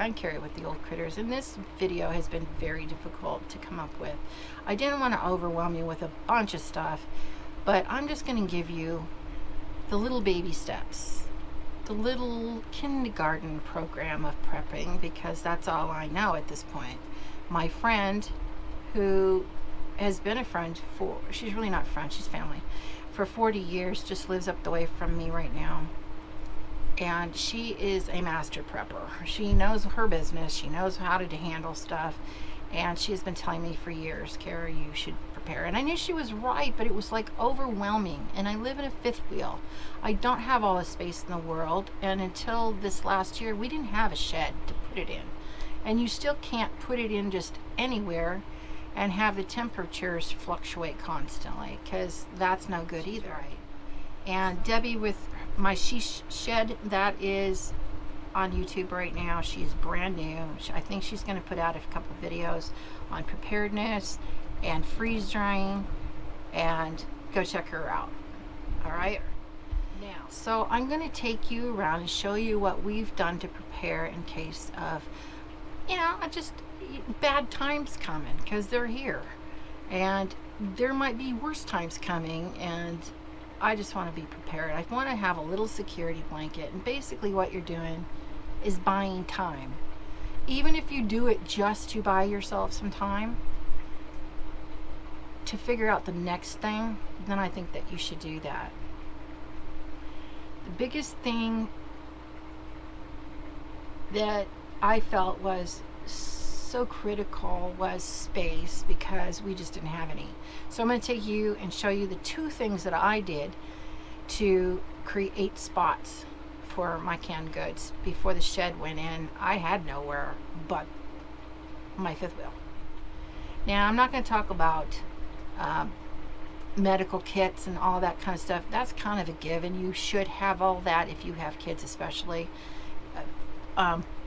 and carry with the old critters. And this video has been very difficult to come up with. I didn't want to overwhelm you with a bunch of stuff, but I'm just going to give you the little baby steps, the little kindergarten program of prepping, because that's all I know at this point. My friend, who has been a friend for, she's really not a friend, she's family, for 40 years, just lives up the way from me right now. And she is a master prepper. She knows her business. She knows how to handle stuff. And she has been telling me for years, Kara, you should prepare. And I knew she was right, but it was like overwhelming. And I live in a fifth wheel. I don't have all the space in the world. And until this last year, we didn't have a shed to put it in. And you still can't put it in just anywhere and have the temperatures fluctuate constantly, because that's no good either. Right? And Debbie with my shed, that is on YouTube right now. She's brand new. I think she's going to put out a couple of videos on preparedness and freeze drying, and go check her out. All right. Now, so I'm going to take you around and show you what we've done to prepare in case of, you know, just bad times coming, because they're here, and there might be worse times coming, and I just want to be prepared. I want to have a little security blanket. And basically what you're doing is buying time. Even if you do it just to buy yourself some time to figure out the next thing, then I think that you should do that. The biggest thing that I felt was so critical was space, because we just didn't have any. So I'm going to take you and show you the two things that I did to create spots for my canned goods. Before the shed went in, I had nowhere but my fifth wheel. Now, I'm not going to talk about medical kits and all that kind of stuff. That's kind of a given. You should have all that if you have kids, especially.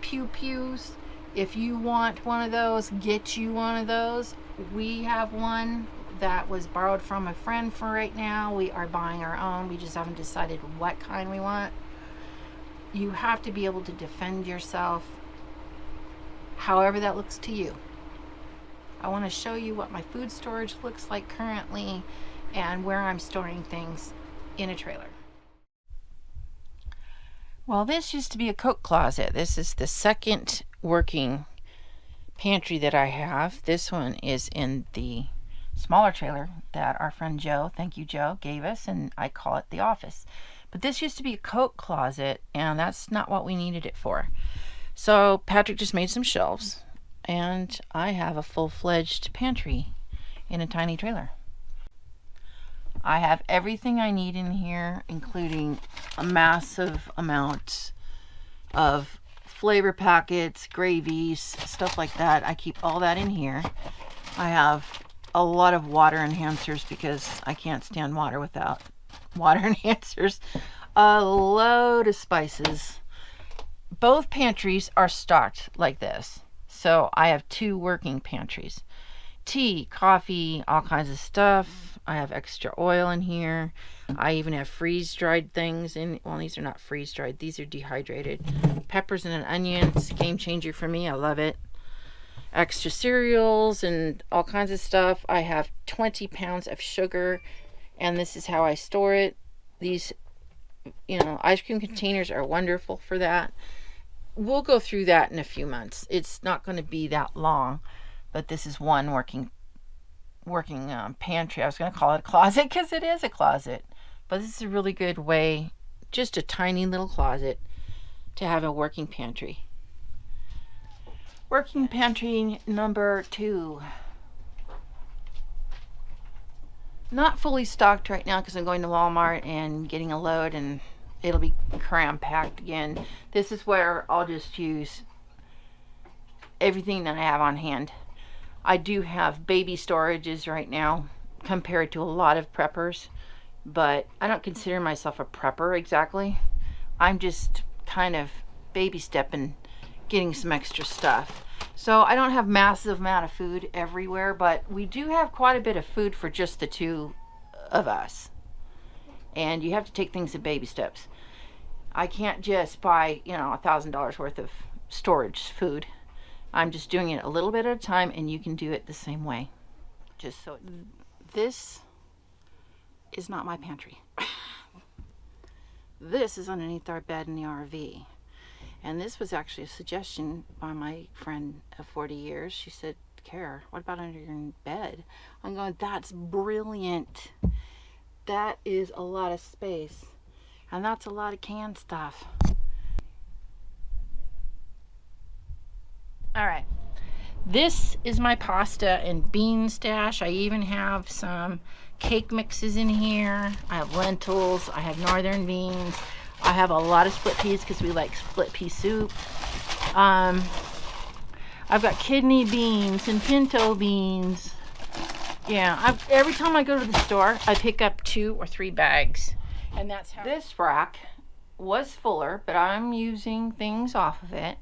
Pews. If you want one of those, get you one of those. We have one that was borrowed from a friend for right now. We are buying our own. We just haven't decided what kind we want. You have to be able to defend yourself however that looks to you. I want to show you what my food storage looks like currently and where I'm storing things in a trailer. Well, this used to be a coat closet. This is the second working pantry that I have. This one is in the smaller trailer that our friend Joe, thank you Joe, gave us, and I call it the office. But this used to be a coat closet, and that's not what we needed it for. So Patrick just made some shelves, and I have a full-fledged pantry in a tiny trailer. I have everything I need in here, including a massive amount of flavor packets, gravies, stuff like that. I keep all that in here. I have a lot of water enhancers because I can't stand water without water enhancers. A load of spices. Both pantries are stocked like this. So I have two working pantries. Tea, coffee, all kinds of stuff. I have extra oil in here. I even have freeze-dried things in. Well, these are not freeze-dried. These are dehydrated. Peppers and an onion. It's a game changer for me. I love it. Extra cereals and all kinds of stuff. I have 20 pounds of sugar, and this is how I store it. These, you know, ice cream containers are wonderful for that. We'll go through that in a few months. It's not going to be that long, but this is one working pantry. I was going to call it a closet because it is a closet, but this is a really good way, just a tiny little closet, to have a working pantry. Working pantry number 2. Not fully stocked right now because I'm going to Walmart and getting a load, and it'll be cram packed again. This is where I'll just use everything that I have on hand. I do have baby storages right now compared to a lot of preppers, but I don't consider myself a prepper exactly. I'm just kind of baby stepping, getting some extra stuff. So I don't have massive amount of food everywhere, but we do have quite a bit of food for just the two of us. And you have to take things in baby steps. I can't just buy, $1,000 worth of storage food. I'm just doing it a little bit at a time, and you can do it the same way. Just so this is not my pantry. This is underneath our bed in the RV. And this was actually a suggestion by my friend of 40 years. She said, Kara, what about under your bed? I'm going, that's brilliant. That is a lot of space. And that's a lot of canned stuff. All right. This is my pasta and bean stash. I even have some cake mixes in here. I have lentils. I have northern beans. I have a lot of split peas because we like split pea soup. I've got kidney beans and pinto beans. Yeah, every time I go to the store, I pick up 2 or 3 bags. And that's how this rack was fuller, but I'm using things off of it.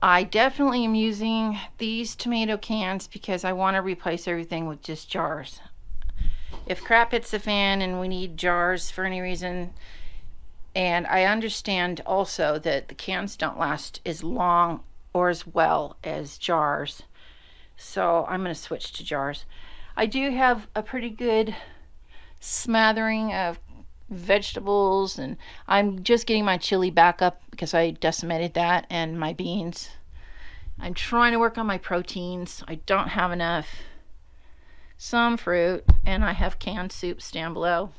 I definitely am using these tomato cans because I want to replace everything with just jars. If crap hits the fan and we need jars for any reason, and I understand also that the cans don't last as long or as well as jars, so I'm going to switch to jars. I do have a pretty good smattering of vegetables, and I'm just getting my chili back up because I decimated that, and my beans. I'm trying to work on my proteins. I don't have enough. Some fruit, and I have canned soups down below.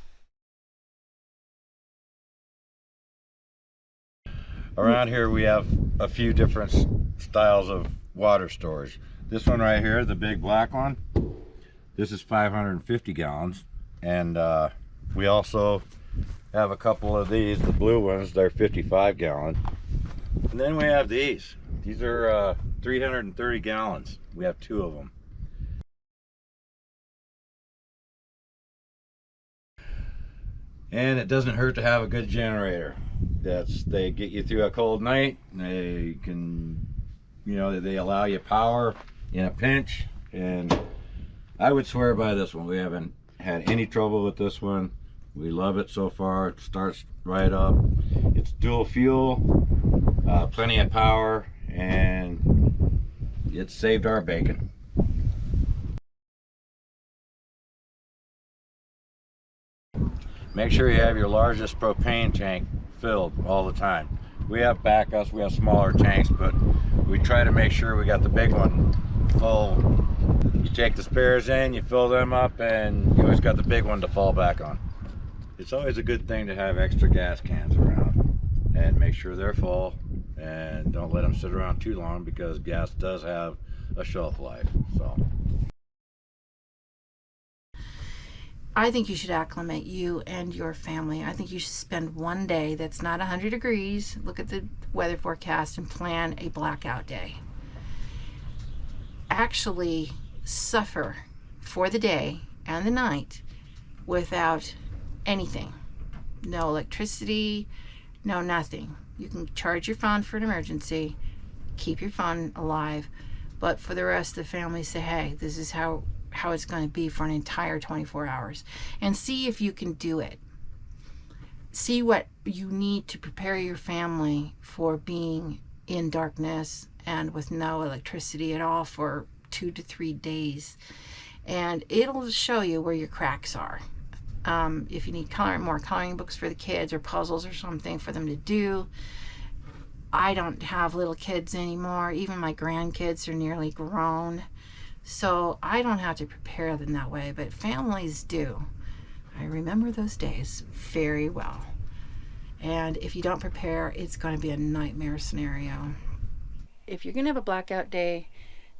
Around here we have a few different styles of water storage. This one right here, the big black one, this is 550 gallons. And we also have a couple of these, the blue ones, they're 55 gallon. And then we have these. These are 330 gallons. We have 2 of them. And it doesn't hurt to have a good generator. They get you through a cold night. They can, you know, they allow you power in a pinch. And I would swear by this one. We haven't had any trouble with this one. We love it so far. It starts right up. It's dual fuel, plenty of power, and it saved our bacon. Make sure you have your largest propane tank filled all the time. We have backups, we have smaller tanks, but we try to make sure we got the big one full. You take the spares in, you fill them up, and you always got the big one to fall back on. It's always a good thing to have extra gas cans around and make sure they're full, and don't let them sit around too long because gas does have a shelf life. So I think you should acclimate, you and your family. I think you should spend one day that's not 100 degrees, look at the weather forecast, and plan a blackout day. Actually suffer for the day and the night without anything. No electricity, no nothing. You can charge your phone for an emergency, keep your phone alive, but for the rest of the family, say, hey, this is how it's going to be for an entire 24 hours, and see if you can do it. See what you need to prepare your family for being in darkness and with no electricity at all for 2 to 3 days, and it'll show you where your cracks are. If you need more coloring books for the kids or puzzles or something for them to do. I don't have little kids anymore. Even my grandkids are nearly grown. So I don't have to prepare them that way, but families do. I remember those days very well. And if you don't prepare, it's going to be a nightmare scenario. If you're going to have a blackout day,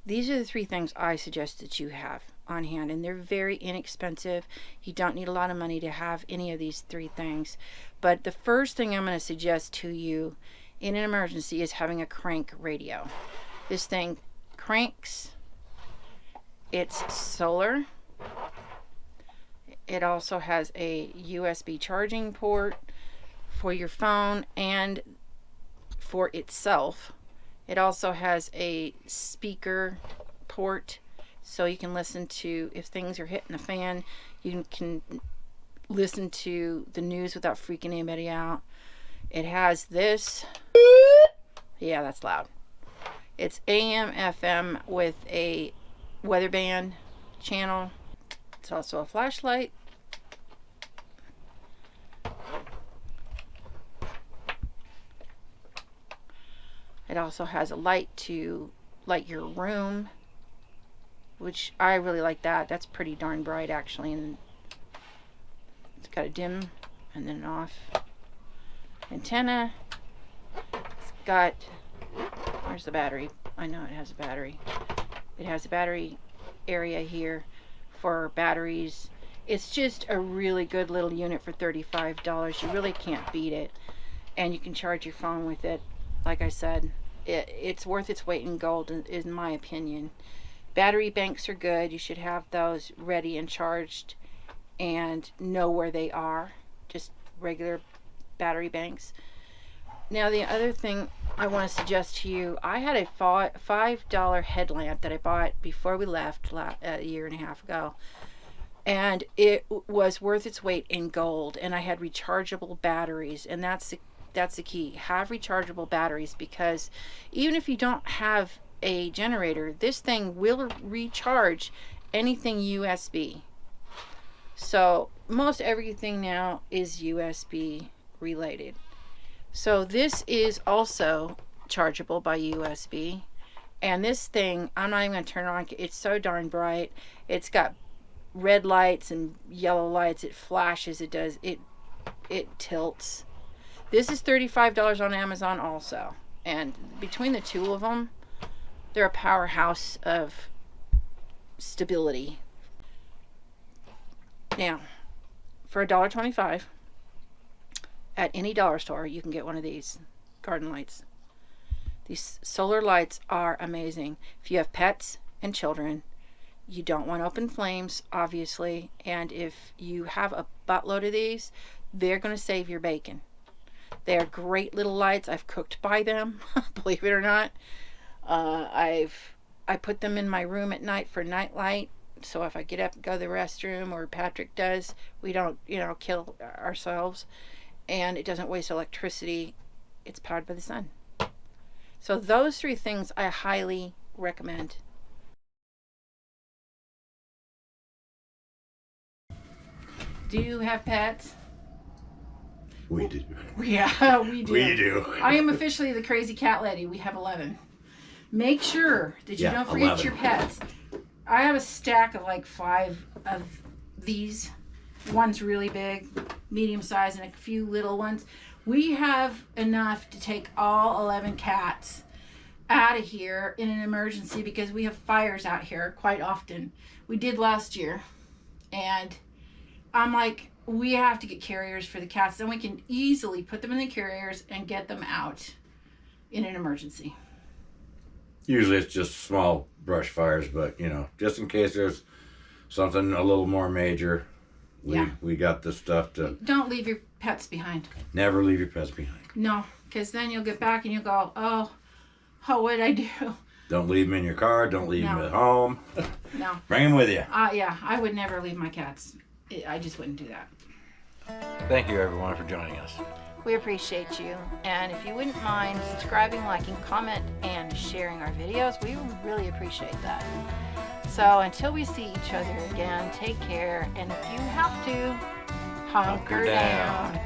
these are the 3 things I suggest that you have on hand, and they're very inexpensive. You don't need a lot of money to have any of these 3 things. But the first thing I'm going to suggest to you in an emergency is having a crank radio. This thing cranks. It's solar. It also has a USB charging port for your phone and for itself. It also has a speaker port, so you can listen to, if things are hitting the fan, you can listen to the news without freaking anybody out. It has this. Yeah, that's loud. It's AM, FM with a weather band channel. It's also a flashlight. It also has a light to light your room, which I really like that. That's pretty darn bright actually. And it's got a dim and then an off antenna. It's got, where's the battery? I know it has a battery. It has a battery area here for batteries. It's just a really good little unit for $35. You really can't beat it. And you can charge your phone with it. Like I said, it's worth its weight in gold in my opinion. Battery banks are good. You should have those ready and charged and know where they are. Just regular battery banks. Now the other thing I want to suggest to you, I had a $5 headlamp that I bought before we left a year and a half ago, and it was worth its weight in gold. And I had rechargeable batteries, and that's the key. Have rechargeable batteries, because even if you don't have a generator, this thing will recharge anything USB. So most everything now is USB related. So this is also chargeable by USB. And this thing, I'm not even going to turn it on. It's so darn bright. It's got red lights and yellow lights. It flashes. It does. It tilts. This is $35 on Amazon also. And between the two of them, they're a powerhouse of stability. Now, for $1.25 at any dollar store, you can get one of these garden lights. These solar lights are amazing. If you have pets and children, you don't want open flames, obviously. And if you have a buttload of these, they're going to save your bacon. They're great little lights. I've cooked by them, believe it or not. I put them in my room at night for night light. So if I get up and go to the restroom, or Patrick does, we don't, kill ourselves. And it doesn't waste electricity. It's powered by the sun. So those three things I highly recommend. Do you have pets? We do. Yeah, we do. We do. I am officially the crazy cat lady. We have 11. Make sure that you don't forget 11. your pets. I have a stack of like 5 of these. One's really big, medium size, and a few little ones. We have enough to take all 11 cats out of here in an emergency, because we have fires out here quite often. We did last year. And I'm like, we have to get carriers for the cats. Then we can easily put them in the carriers and get them out in an emergency. Usually it's just small brush fires, but just in case there's something a little more major, we got the stuff to. Don't leave your pets behind. Never leave your pets behind. No, because then you'll get back and you'll go, oh, what did I do? Don't leave them in your car. Don't leave them at home. No. Bring them with you. Yeah, I would never leave my cats. I just wouldn't do that. Thank you, everyone, for joining us. We appreciate you. And if you wouldn't mind subscribing, liking, comment, and sharing our videos, we would really appreciate that. So until we see each other again, take care. And if you have to, hunker down.